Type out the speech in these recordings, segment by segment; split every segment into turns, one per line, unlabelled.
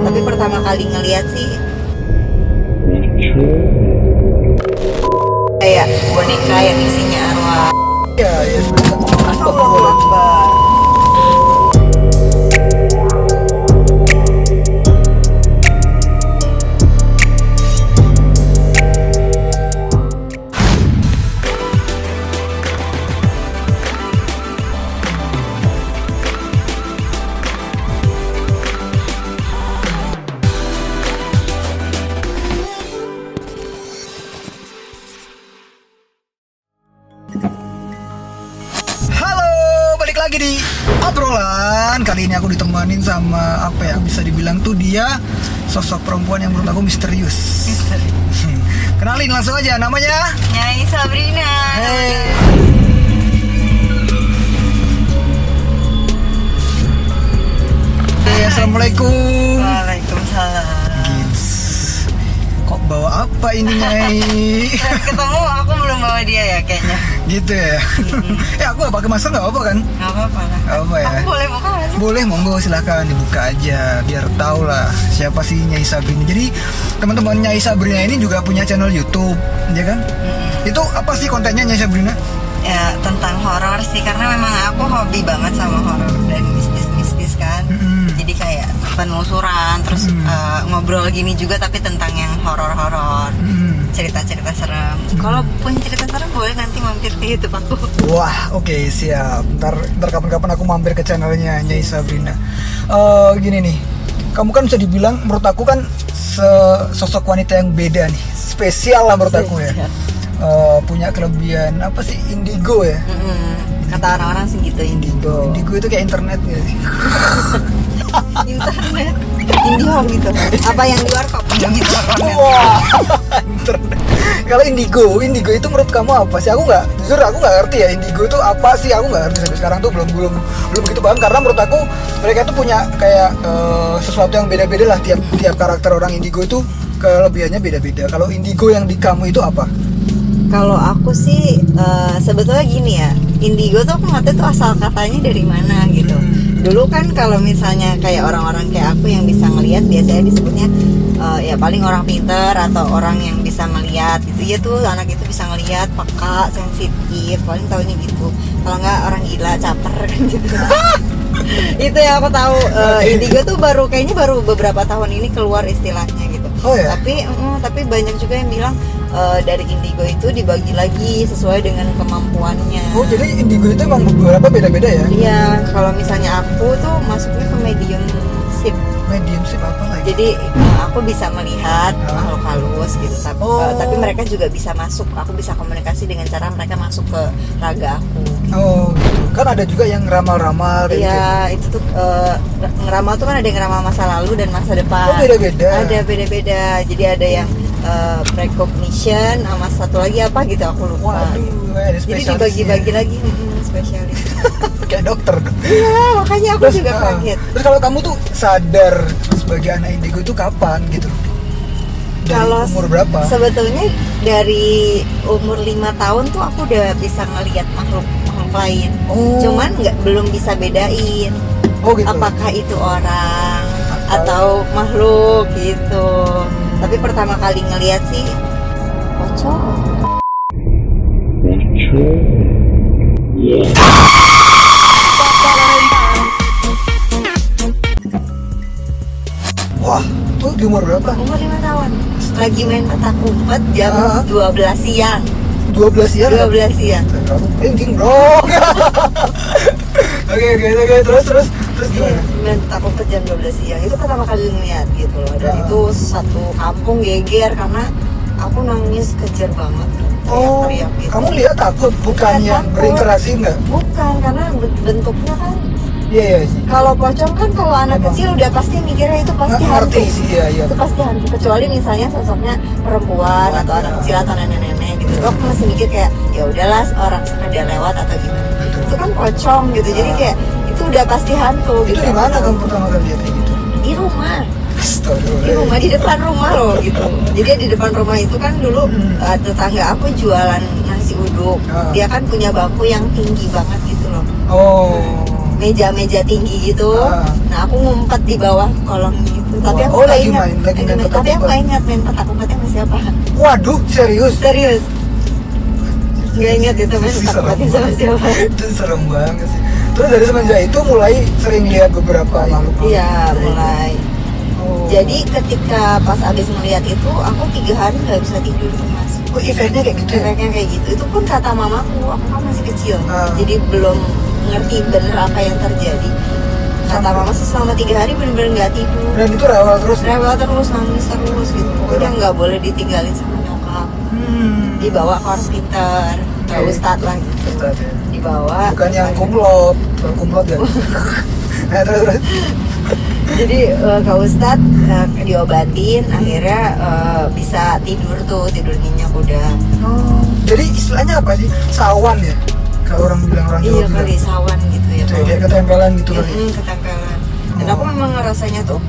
Tapi pertama kali ngeliat sih kayak boneka yang isinya arwah.
Iya, iya.
Allahu Akbar.
Halo, balik lagi di obrolan. Kali ini aku ditemanin sama apa ya, bisa dibilang tuh dia sosok perempuan yang menurut aku misterius. Kenalin langsung aja, namanya
Nyai Sabrina.
Hey. Hey, assalamualaikum.
Waalaikumsalam.
Gims. Kok bawa apa ini, Nyai?
Ketemu aku belum bawa dia ya kayaknya.
Gitu ya. Aku gak pakai masker, gak apa-apa kan?
Gak apa-apa lah.
Gak apa ya.
Aku boleh buka nggak sih?
Boleh, monggo silakan dibuka aja biar tahu lah siapa sih Nyai Sabrina. Jadi teman-teman Nyai Sabrina ini juga punya channel YouTube, ya kan? Itu apa sih kontennya Nyai Sabrina?
Ya tentang horor sih, karena memang aku hobi banget sama horor dan mistis-mistis kan. Jadi kayak penelusuran, terus ngobrol gini juga tapi tentang yang horor-horor. Cerita-cerita serem. Kalau punya cerita serem boleh nanti mampir ke YouTube aku.
Wah, oke, siap. Ntar kapan-kapan aku mampir ke channelnya Nyai Sabrina. Gini nih, kamu kan bisa dibilang menurut aku kan sosok wanita yang beda nih, spesial lah menurut aku ya. Punya kelebihan apa sih, indigo ya?
Kata orang-orang sih gitu, indigo.
Indigo itu kayak internet ya.
Internet, IndiHome gitu. Apa yang di warkop? Yang di warkop.
Wah, internet. Kalau indigo itu menurut kamu apa sih? Jujur aku nggak ngerti ya indigo itu apa sih. Aku nggak ngerti sampai sekarang tuh belum begitu paham, karena menurut aku mereka tuh punya kayak sesuatu yang beda-beda lah, tiap karakter orang indigo itu kelebihannya beda-beda. Kalau indigo yang di kamu itu apa?
Kalau aku sih sebetulnya gini ya, indigo tuh aku nggak tahu tuh asal katanya dari mana gitu. Dulu kan kalau misalnya kayak orang-orang kayak aku yang bisa ngelihat, biasanya disebutnya ya paling orang pinter atau orang yang bisa melihat gitu ya, tuh anak itu bisa ngelihat, peka, sensitif, paling taunya gitu. Kalau nggak orang gila, caper kan gitu. Itu yang aku tahu. Indigo tuh kayaknya baru beberapa tahun ini keluar istilahnya gitu.
Oh ya?
Tapi banyak juga yang bilang dari indigo itu dibagi lagi sesuai dengan kemampuannya.
Oh, jadi indigo itu emang beberapa beda-beda ya?
Iya, kalau misalnya aku tuh masuknya ke mediumship.
Mediumship apa lagi?
Jadi aku bisa melihat makhluk halus gitu, tapi mereka juga bisa masuk. Aku bisa komunikasi dengan cara mereka masuk ke raga aku.
Oh, gitu. Kan ada juga yang ramal-ramal kayak gitu.
Iya, itu tuh ngeramal tuh kan ada yang ngeramal masa lalu dan masa depan.
Oh, beda-beda.
Ada beda-beda. Jadi ada yang precognition sama satu lagi apa gitu aku lupa.
Waduh, ada
Jadi
spesialisnya.
dibagi-bagi lagi spesialis.
Kayak dokter dong.
Iya, makanya aku juga kaget.
Terus kalau kamu tuh sadar sebagai anak indigo itu kapan gitu? Dari
Kalau
umur berapa?
Sebetulnya dari umur 5 tahun tuh aku udah bisa ngelihat makhluk lain.
Oh.
Cuman belum bisa bedain
Oh gitu.
apakah itu orang atau makhluk gitu. Tapi pertama kali ngelihat sih pocong.
Wah, tuh di umur berapa?
Umur 5 tahun. Lagi main petak umpet jam 12 siang.
12 ya?
12 siang.
Aku thinking bro. Oke, terus gimana?
Main petak umpet jam 12 siang. Itu pertama kali ngeliat gitu loh. Dan itu satu kampung geger karena aku nangis kejer banget.
Oh,
Teriak-teriak gitu.
kamu lihat takut bukannya
Takut.
berinteraksi nggak?
Bukan, karena bentuknya kan.
Iya sih.
Kalau pocong kan kalau anak
Emang.
kecil udah pasti mikirnya itu pasti
Ngerti
hantu.
sih, iya.
Itu pasti hantu, kecuali misalnya sosoknya perempuan atau anak kecil atau nenek-nenek gitu. Aku masih mikir kayak ya udahlah orang sekedar lewat atau gimana.
Betul.
Itu kan pocong gitu. Jadi kayak itu udah pasti hantu
Itu
gitu.
di mana kamu pertama kali lihat kayak gitu?
Di rumah. Di
Astagfirullah.
rumah, di depan rumah loh gitu. Jadi di depan rumah itu kan dulu tetangga aku jualan nasi uduk. Dia kan punya bangku yang tinggi banget gitu loh.
Oh.
Meja-meja tinggi gitu. Nah aku ngumpet di bawah kolong itu. tapi aku
Oh,
nggak
lagi
ingat.
main
Tapi
petak
aku
umpet.
nggak ingat main petak umpetnya sama siapa.
Waduh, serius?
Serius. Gak ingat itu main petak
Serem
umpetnya sama
banget.
siapa.
Itu serem banget sih. Terus dari semenjak itu mulai sering lihat beberapa makhluk.
Iya, mulai.
Oh.
Jadi ketika pas abis ngeliat itu, aku 3 hari nggak bisa tidur tuh mas.
Oh, eventnya kayak gitu ya?
Efeknya kayak gitu. Itu pun kata mamaku, aku kan masih kecil,
Ah.
jadi belum ngerti bener apa yang terjadi. Kata
Sampai-
mama sih selama 3 hari bener-bener nggak tidur.
Dan itu rewel terus.
Rewel terus, nangis terus gitu. Pokoknya nggak boleh ditinggalin sama nyokap. Dibawa ke orang pintar, ke
Oke.
ustadz lah gitu.
Ustadz ya.
Dibawa.
Bukan yang kumlot. Kalau kumlot ya. Nah, terus.
Jadi ke ustadz diobatin, akhirnya bisa tidur tuh, tidur nyenyak udah.
Oh. Jadi istilahnya apa sih? Sawan ya? Kalau orang bilang orang Jawa
Iya
bilang.
kali sawan gitu ya.
Itu ya,
kalau-
kayak ketempelan gitu kali.
Ketempelan. Dan
Oh.
aku memang ngerasanya tuh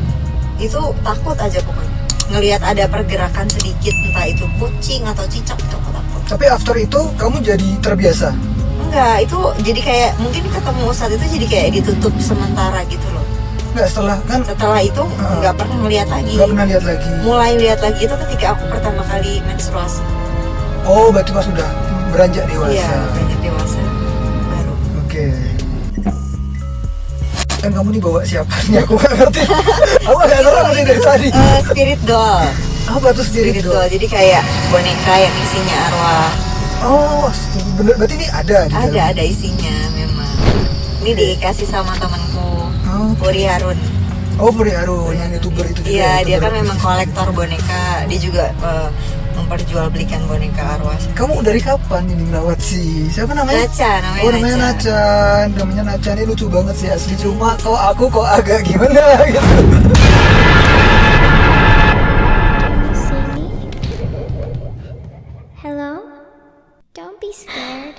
itu takut aja pokoknya. Ngelihat ada pergerakan sedikit, entah itu kucing atau cicak, itu aku takut.
Tapi after itu kamu jadi terbiasa.
Enggak, itu jadi kayak mungkin ketemu ustadz itu jadi kayak ditutup sementara gitu loh.
Enggak, setelah kan
Setelah itu
Ah.
nggak pernah ngeliat lagi.
nggak pernah lihat lagi.
Mulai lihat lagi itu ketika aku pertama kali menstruasi.
Oh, berarti pas sudah beranjak dewasa.
Iya, banyak dewasa baru.
Oke. Kan kamu nih bawa siapa nih? Aku nggak ngerti. Aku agak serem sih dari tadi.
Spirit doll.
Apa tuh spirit doll?
Jadi kayak boneka yang isinya arwah.
Oh, bener. Berarti ini ada di dalam?
Ada isinya memang. Ini dikasih sama temanku,
Oh,
Puri Harun.
oh Puri Harun, yang youtuber itu juga.
Iya, dia kan
YouTuber.
memang kolektor boneka. Dia juga memperjualbelikan boneka arwah.
Kamu dari kapan ini merawat si siapa namanya?
Naca, namanya
Oh, namanya Nacan. Namanya Nacan ini lucu banget sih asli. Cuma aku kok agak gimana gitu.
You see me? Hello? Don't be scared.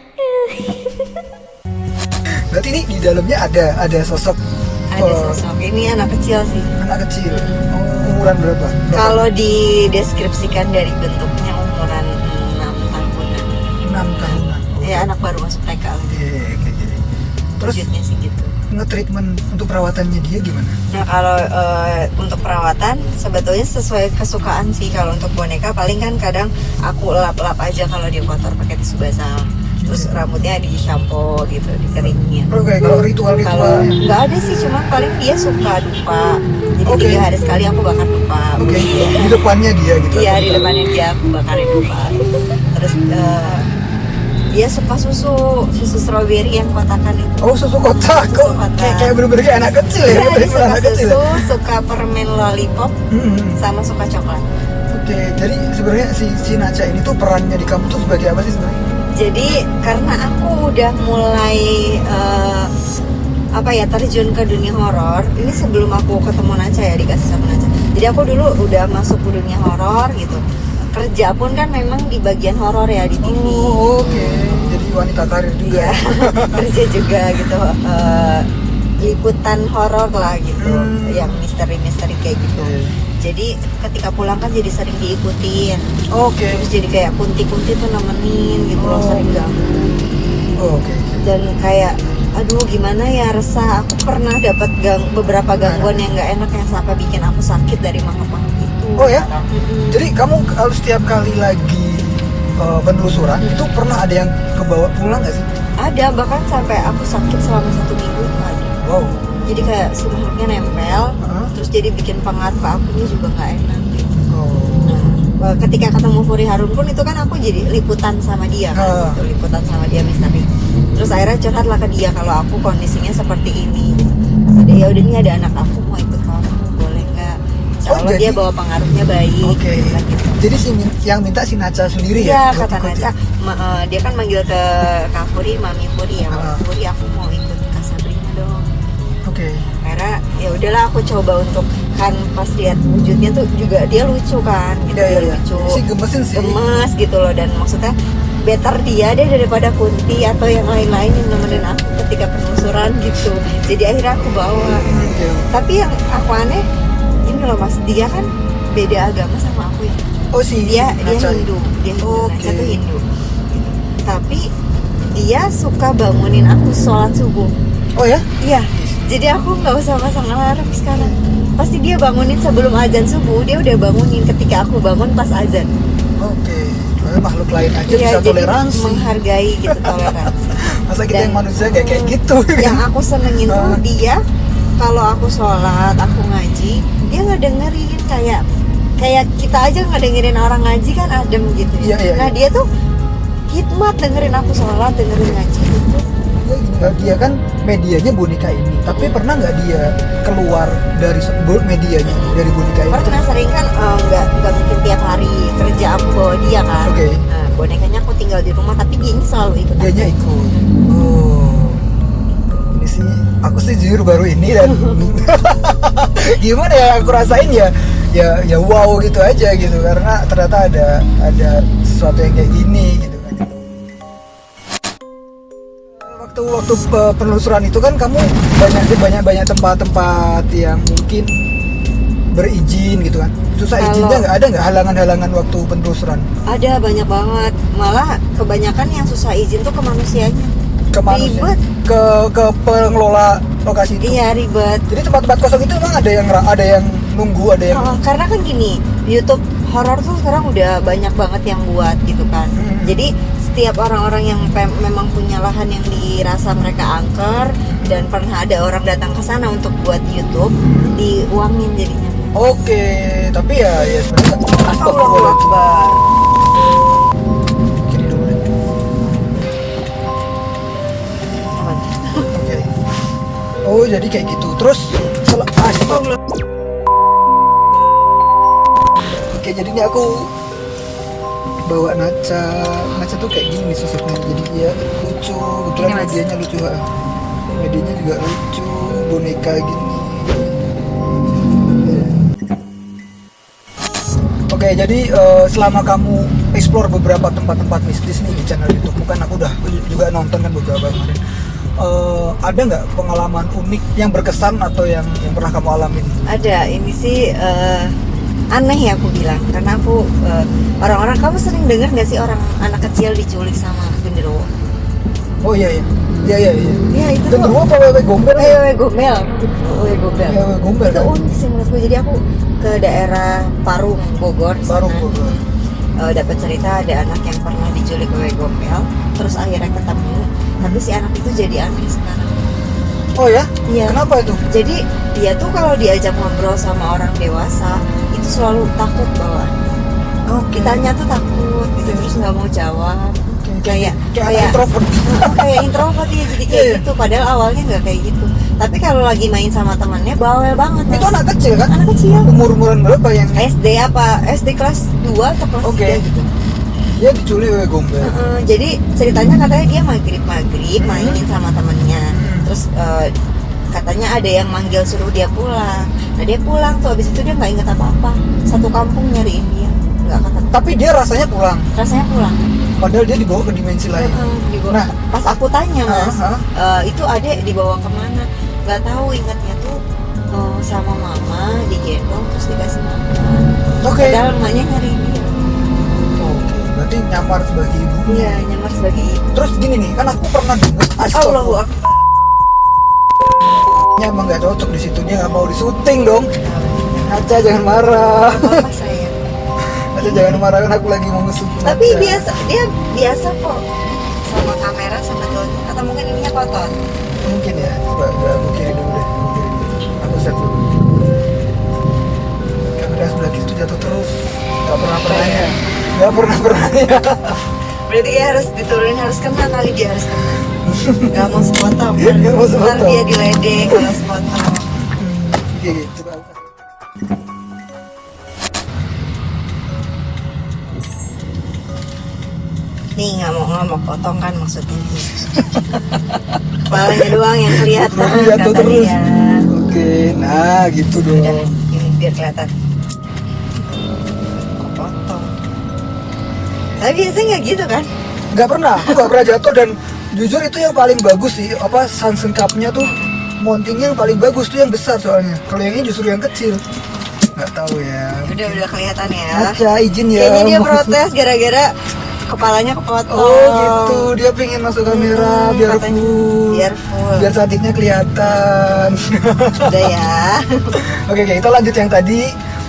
Berarti ini di dalamnya ada sosok
Ada sosok. Ini anak kecil sih.
anak kecil. Oh, umuran berapa?
Kalau dideskripsikan dari bentuknya umuran 6 tahunan.
6 tahunan.
Ya anak baru masuk TK.
Iya, kayak gini. Terus
Wujudnya sih gitu.
nge-treatment untuk perawatannya dia gimana?
Nah kalau untuk perawatan sebetulnya sesuai kesukaan sih. Kalau untuk boneka paling kan kadang aku lap-lap aja kalau dia kotor pakai tisu basah. Terus rambutnya di shampoo gitu, dikeringin.
Oke, kalau
Kalau
ritual-ritualnya.
nggak ada sih, cuma paling dia suka dupa. Jadi
Oke.
3 hari sekali aku bakar dupa.
Oke, di depannya dia gitu.
Iya di depannya dia aku bakarin dupa. Terus dia suka susu stroberi yang kotakan itu.
Oh, susu kotak.
Susu
Kok
kotak.
kayak bener-bener kayak anak kecil ya?
Iya, dia
Bener-bener
suka
anak kecil
susu,
ya?
suka permen lollipop, sama suka coklat.
Oke, jadi sebenarnya si Naca ini tuh perannya di kamu tuh sebagai apa sih sebenarnya?
Jadi karena aku udah mulai terjun ke dunia horor. Ini sebelum aku ketemu Naca ya, dikasih sama Naca. Jadi aku dulu udah masuk ke dunia horor gitu. Kerja pun kan memang di bagian horor ya di TV.
Oh, oke. Jadi wanita karir juga.
Iya, kerja juga gitu. Liputan horor lah gitu, yang misteri-misteri kayak gitu.
Oke.
Jadi ketika pulang kan jadi sering diikutin.
Oke.
Terus jadi kayak kunti-kunti tuh nemenin gitu loh, sering ganggu.
Oh, oke.
Dan kayak aduh gimana ya, resah. Aku pernah dapat beberapa gangguan yang nggak enak yang sampai bikin aku sakit dari makhluk-makhluk itu.
Oh ya?
Mm-mm.
Jadi kamu kalau setiap kali lagi penelusuran itu pernah ada yang kebawa pulang nggak sih?
Ada, bahkan sampai aku sakit selama 1 minggu itu ada.
Wow.
Jadi kayak si makhluknya nempel,
Hah?
terus jadi bikin pengaruh ke akunya juga nggak enak gitu.
Oh.
Nah, ketika ketemu Puri Harun pun itu kan aku jadi liputan sama dia kan, gitu, liputan sama dia misteri. Terus akhirnya curhatlah ke dia kalau aku kondisinya seperti ini. Gitu. Jadi ya udah, ini ada anak aku mau ikut kamu, boleh nggak? Insya
Oh,
Allah
jadi-
dia bawa pengaruhnya baik.
Oke.
gitu kan, gitu.
Jadi yang minta si Naca sendiri
Iya,
ya?
kata
Ikut-
Naca, dia kan manggil ke Kak Puri, Mami Puri ya,
Ah.
Mami Puri aku mau ikut Kak Sabrina dong.
Oke.
Akhirnya ya udahlah aku coba untuk, kan pas lihat wujudnya tuh juga dia lucu kan, gitu,
Iya,
dia
iya.
lucu,
Si gemesin sih.
gemes gitu loh, dan maksudnya better dia deh daripada Kunti atau yang lain-lain yang nemenin aku ketika penelusuran gitu. Jadi akhirnya aku bawa.
Oke.
Tapi yang aku aneh ini loh mas, dia kan beda agama sama aku ya.
Oh, si
Dia
Naca.
Hindu, dia Hindu,
Oke.
Naca tuh Hindu. Gitu. Tapi dia suka bangunin aku sholat subuh.
Oh ya?
Iya, jadi aku nggak usah pasang alarm sekarang. pasti dia bangunin sebelum azan subuh, dia udah bangunin ketika aku bangun pas azan.
Oke. Makhluk lain aja
Iya,
bisa
jadi
toleransi.
menghargai gitu, toleransi.
Masa kita
Dan-
yang manusia kayak gitu.
Yang aku senengin tuh
Ah.
dia kalau aku sholat, aku ngaji, dia ngedengerin kayak kita aja ngedengerin orang ngaji kan adem gitu.
Iya, iya,
Nah
iya.
dia tuh hikmat dengerin aku sholat, dengerin ngaji gitu.
Dia kan medianya boneka ini, tapi pernah nggak dia keluar dari medianya, dari boneka ini?
Pernah sering kan nggak mungkin tiap hari kerja aku bawa dia kan.
Oke.
Nah, bonekanya aku tinggal di rumah tapi dia ini selalu ikut.
Dianya
aku.
ikut. Oh, ini sih aku sih jujur baru ini dan gimana ya aku rasain ya wow gitu aja gitu karena ternyata ada sesuatu yang kayak gini gitu kan. Waktu penelusuran itu kan kamu banyak tempat-tempat yang mungkin berizin gitu kan. Susah
Kalau-
izinnya nggak ada nggak halangan-halangan waktu penelusuran?
Ada banyak banget. Malah kebanyakan yang susah izin tuh ke manusianya.
Ke manusia,
Ribet.
ke pengelola lokasi itu.
Iya ribet.
Jadi tempat-tempat kosong itu emang ada yang nunggu, ada yang
Karena kan gini, YouTube horor tuh sekarang udah banyak banget yang buat gitu kan.
Hmm.
Jadi setiap orang-orang yang memang punya lahan yang dirasa mereka angker dan pernah ada orang datang ke sana untuk buat YouTube, diuangin jadinya.
Oke, tapi ya sebenarnya
Allahu
astagfirullah.
Akbar.
Kiri dulu deh.
Aman.
Oke. Oh, jadi kayak gitu. Terus astagfirullah. Oke, jadi ini aku bawa Naca tuh kayak gini nih sosoknya. Jadi dia lucu, kebetulan
Ini, Mas.
medianya lucu. Medianya juga lucu, boneka gini. Oke, jadi selama kamu explore beberapa tempat-tempat mistis nih di channel YouTube, kan aku udah juga nonton kan beberapa kemarin. Ada nggak pengalaman unik yang berkesan atau yang pernah kamu alamin?
Ada, ini sih aneh ya aku bilang, karena aku orang-orang, kamu sering dengar nggak sih orang anak kecil diculik sama genderuwo?
Oh iya.
Ya itu tuh
Genderuwo apa wewe gombel?
wewe gombel, wewe gombel.
Wewe gombel
Itu
kan?
unik sih menurutku. Jadi aku ke daerah Parung, Bogor,
Parung
sana.
Bogor.
Dapat cerita ada anak yang pernah diculik wewe gombel, terus akhirnya ketemu, tapi si anak itu jadi aneh sekarang.
Oh ya?
Iya.
Kenapa itu?
Jadi dia tuh kalau diajak ngobrol sama orang dewasa itu selalu takut bawaan.
Oke.
Kitanya tuh takut gitu, terus nggak mau jawab.
Kayak
kayak
introvert.
kayak introvert ya, jadi kayak
Iya.
gitu. Padahal awalnya nggak kayak gitu. Tapi kalau lagi main sama temannya bawel banget.
Itu
Mas.
anak kecil kan?
Anak kecil.
Umuran berapa yang
SD apa? SD kelas 2 atau kelas
Oke.
3 gitu.
dia diculik wewe gombel?
Jadi ceritanya katanya dia maghrib mainin sama temennya.
Hmm.
Terus katanya ada yang manggil suruh dia pulang. Nah dia pulang tuh, abis itu dia nggak inget apa-apa. Satu kampung nyariin dia, nggak ketemu.
Tapi dia rasanya pulang.
Rasanya pulang.
Padahal dia dibawa ke dimensi lain.
Dibawa.
Nah.
Pas aku tanya mas,
Ah,
itu adek dibawa kemana? Nggak tahu, ingatnya tuh sama mama digendong terus dikasih makan.
Oke.
Padahal emaknya nyariin dia.
Oke, berarti nyamar sebagai ibu.
Iya, nyamar sebagai ibu.
Terus gini nih, kan aku pernah dengar
Allahu Akbar.
emang nggak cocok di situ, dia nggak mau disuting dong. Naca jangan marah.
Apa sayang?
Naca jangan marah kan aku lagi mau nge-shoot
Tapi
Naca.
dia biasa kok sama kamera sebetulnya, atau mungkin ininya kotor.
Mungkin ya, coba aku kiri dulu deh. Aku set dulu. Kamera sebelah kiri tuh jatuh terus. Gak pernah ya. Gak pernah ya.
Berarti dia harus diturunin, harus kena kali, dia harus kena. Gak mau sepotong.
Nggak mau
Ntar
sepotong.
dia diledek kalau sepotong.
Oke, coba aku.
Nih nggak mau potong kan maksudnya. Kepalanya doang yang kelihatan.
Terus jatuh
kata
terus.
dia.
Oke, nah gitu dong.
Udah, ini biar kelihatan. Kok potong? Tapi biasanya nggak gitu kan?
Gak pernah, aku gak pernah jatuh dan jujur itu yang paling bagus sih. Apa sunset cup-nya tuh mountingnya yang paling bagus tuh yang besar soalnya. Kalau yang ini justru yang kecil. Gak tahu ya.
Udah kelihatan ya.
Naca izin ya.
Kayaknya dia protes gara-gara kepalanya kepotong.
Oh gitu, dia pengen masuk kamera biar
katanya,
full.
biar
cantiknya kelihatan.
udah ya.
Oke, kita lanjut yang tadi,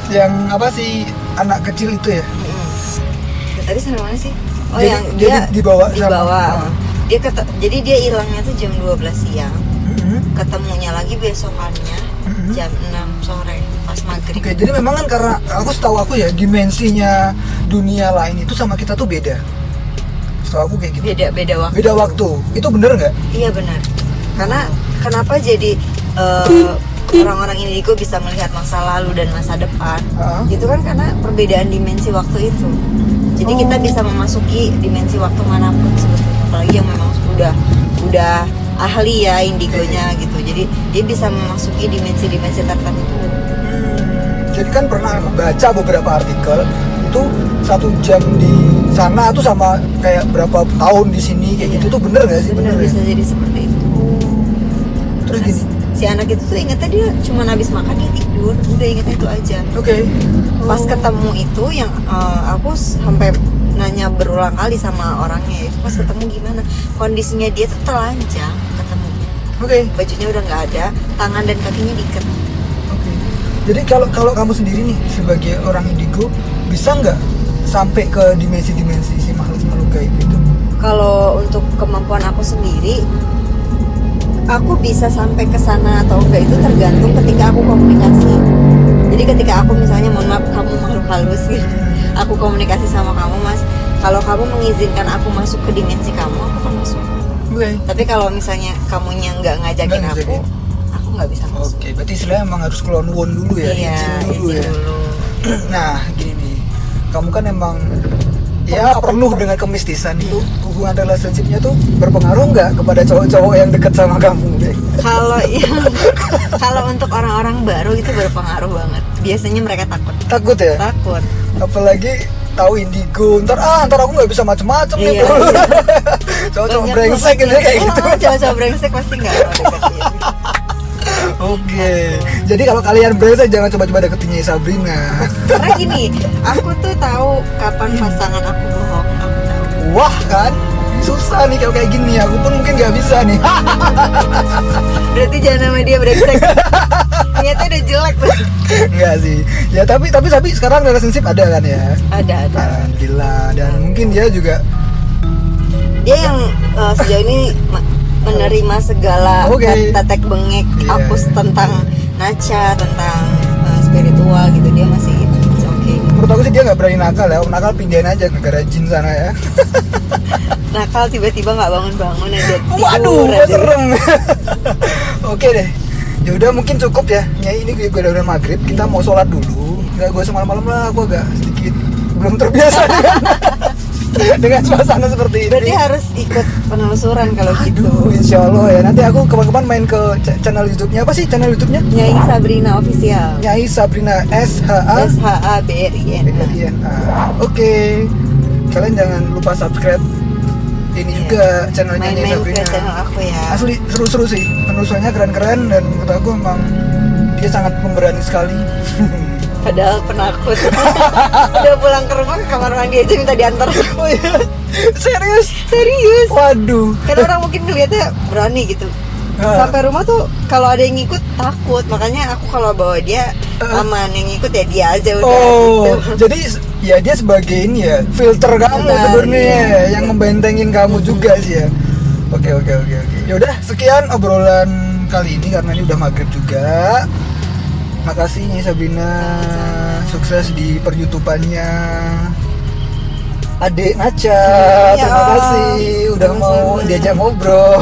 yang apa sih, anak kecil itu ya?
Tadi sampai mana sih? Oh
Jadi-
yang
jadi
dia
dibawa sama-
dibawa.
ah.
Jadi dia hilangnya tuh jam 12 siang.
Mm-mm.
Ketemunya lagi besokannya
Mm-mm.
jam 6 sore pas maghrib.
Oke, jadi memang kan karena setahu aku ya, dimensinya dunia lain itu sama kita tuh beda. Setahu aku kayak gitu.
Beda waktu.
Beda waktu. Itu bener nggak?
Iya benar. Karena kenapa jadi orang-orang indigo bisa melihat masa lalu dan masa depan?
Ah.
Itu kan karena perbedaan dimensi waktu itu. Jadi kita
Oh.
bisa memasuki dimensi waktu manapun sebetulnya. Apalagi yang memang udah ahli ya indigonya gitu. Jadi dia bisa memasuki dimensi-dimensi tertentu.
Jadi kan pernah baca beberapa artikel itu 1 jam di sana tuh sama kayak berapa tahun di sini kayak gitu tuh bener nggak sih?
Benar
ya?
bisa jadi seperti itu.
Terus
Nah,
gini.
si anak itu tuh ingetnya dia cuma habis makan dia tidur, udah ingetnya itu aja.
Oke.
Pas ketemu itu yang aku sampai nanya berulang kali sama orangnya itu, pas ketemu gimana kondisinya, dia tuh telanjang ketemunya,
Oke.
bajunya udah nggak ada, tangan dan kakinya diikat.
Oke. Jadi kalau kamu sendiri nih sebagai orang indigo bisa nggak sampai ke dimensi-dimensi si makhluk-makhluk gaib itu?
Kalau untuk kemampuan aku sendiri, aku bisa sampai ke sana atau enggak itu tergantung ketika aku komunikasi. Jadi ketika aku misalnya, mohon maaf kamu makhluk halus gitu, aku komunikasi sama kamu mas, kalau kamu mengizinkan aku masuk ke dimensi kamu, aku akan masuk.
Oke.
Tapi kalau misalnya kamunya nggak ngajakin
Nggak
aku
ngajakin.
nggak bisa masuk.
Oke, berarti istilahnya emang harus kelon won dulu ya,
Iya,
izin dulu
izin
ya.
dulu.
Nah, gini nih, kamu kan emang ya penuh dengan kemistisan itu. Hubungan relationship-nya tuh berpengaruh nggak kepada cowok-cowok yang dekat sama kamu?
Kalau untuk orang-orang baru itu berpengaruh banget. Biasanya mereka takut.
Takut ya?
Takut.
Apalagi tahu indigo, ntar aku nggak bisa macem-macem nih
Iya,
bro.
iya.
Cowok-cowok
Banyak
brengsek
banget.
gitu kayak gitu.
Cowok-cowok brengsek pasti nggak mau deketin.
Oke, jadi kalau kalian brengsek jangan coba-coba deketinnya Sabrina.
Karena gini, aku tuh tahu kapan pasangan aku bohong. Aku tahu.
Wah kan, susah nih kalau kayak gini. Aku pun mungkin nggak bisa nih.
Berarti jangan nama dia brengsek. Ternyata udah jelek tuh.
Enggak sih. Ya tapi sekarang relationship ada kan ya?
Ada.
Alhamdulillah. Dan mungkin dia juga
Dia yang sejauh ini menerima segala
Oke.
tetek bengek
Iya.
aku tentang naca, tentang spiritual gitu, dia masih it's okay.
menurut aku sih dia nggak berani nakal ya. Om nakal pindahin aja ke negara jin sana ya.
Nakal tiba-tiba nggak bangun-bangun aja.
Waduh,
tidur
gua
aja.
serem. Oke deh. Ya udah mungkin cukup ya. Nyai ini gue udah maghrib, kita mau sholat dulu. Nggak gue semalam-malam lah, aku agak sedikit belum terbiasa dengan suasana seperti ini.
Berarti harus ikut penelusuran kalau gitu.
Aduh, insya Allah ya. Nanti aku kapan-kapan main ke channel YouTube-nya. Apa sih channel YouTube-nya?
Nyai Sabrina Official.
Nyai Sabrina SHA.
SHABRIN.
Oke. Kalian jangan lupa subscribe ini
Iya.
juga channelnya Nyai
Main-main ke
Sabrina.
channel aku ya.
Asli seru-seru sih. Penelusurannya keren-keren dan menurut aku emang dia sangat pemberani sekali.
Padahal penakut. Udah pulang ke rumah, ke kamar mandi aja minta diantar.
Oh iya. Serius?
Serius.
Waduh.
Kan orang mungkin ngeliatnya berani gitu.
Ah.
Sampai rumah tuh kalau ada yang ngikut takut. Makanya aku kalau bawa dia aman, yang ngikut ya dia aja udah.
Oh,
gitu.
jadi ya dia sebagai ini ya filter kamu
Nah,
sebenarnya
iya.
yang membentengin kamu juga sih ya. Oke. Ya udah sekian obrolan kali ini karena ini udah maghrib juga. Makasih Nyai Sabrina, sukses di per-YouTubeannya. Adik Naca,
Ya,
terima kasih udah mau
sama-sama.
diajak ngobrol.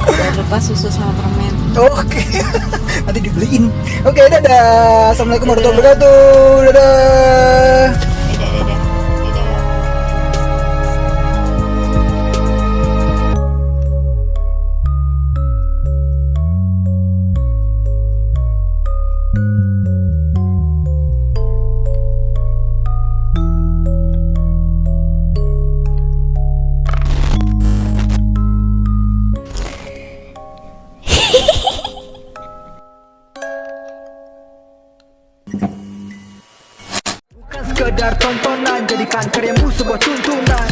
Jangan lupa susu sama permen.
Oke, nanti dibeliin. Oke, dadah. Assalamualaikum warahmatullahi wabarakatuh. Dadah.
sekedar tontonan, jadikan karyamu sebuah tuntunan.